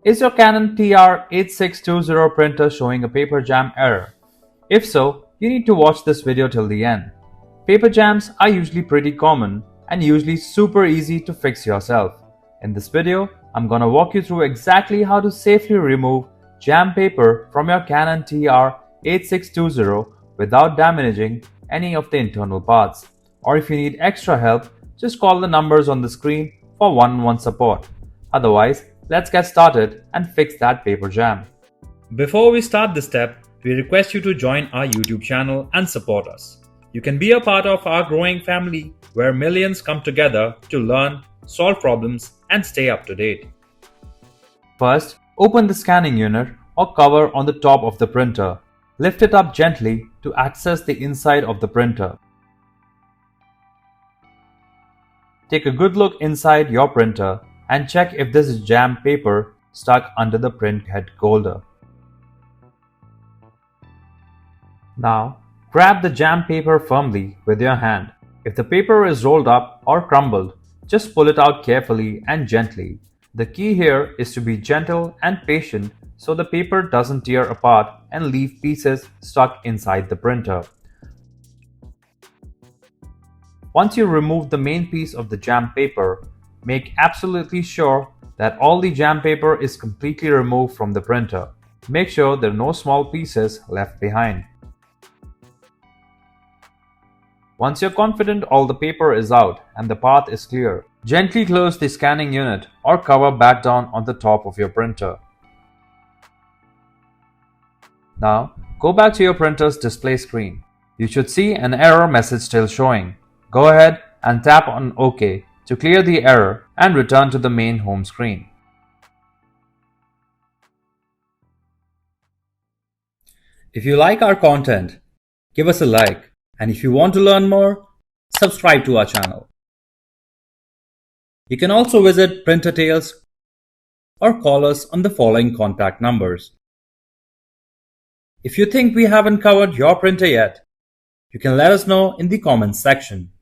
Is your Canon TR8620 printer showing a paper jam error? If so, you need to watch this video till the end. Paper jams are usually pretty common and usually super easy to fix yourself. In this video, I'm gonna walk you through exactly how to safely remove jam paper from your Canon TR8620 without damaging any of the internal parts. Or if you need extra help, just call the numbers on the screen for one-on-one support. Otherwise, let's get started and fix that paper jam. Before we start this step, we request you to join our YouTube channel and support us. You can be a part of our growing family where millions come together to learn, solve problems, and stay up to date. First, open the scanning unit or cover on the top of the printer. Lift it up gently to access the inside of the printer. Take a good look inside your printer and check if there is jam paper stuck under the print head holder. Now, grab the jam paper firmly with your hand. If the paper is rolled up or crumbled, just pull it out carefully and gently. The key here is to be gentle and patient so the paper doesn't tear apart and leave pieces stuck inside the printer. Once you remove the main piece of the jam paper, make absolutely sure that all the jam paper is completely removed from the printer. Make sure there are no small pieces left behind. Once you're confident all the paper is out and the path is clear, gently close the scanning unit or cover back down on the top of your printer. Now, go back to your printer's display screen. You should see an error message still showing. Go ahead and tap on OK to clear the error and return to the main home screen. If you like our content, give us a like, and if you want to learn more, subscribe to our channel. You can also visit Printer Tales or call us on the following contact numbers. If you think we haven't covered your printer yet, you can let us know in the comments section.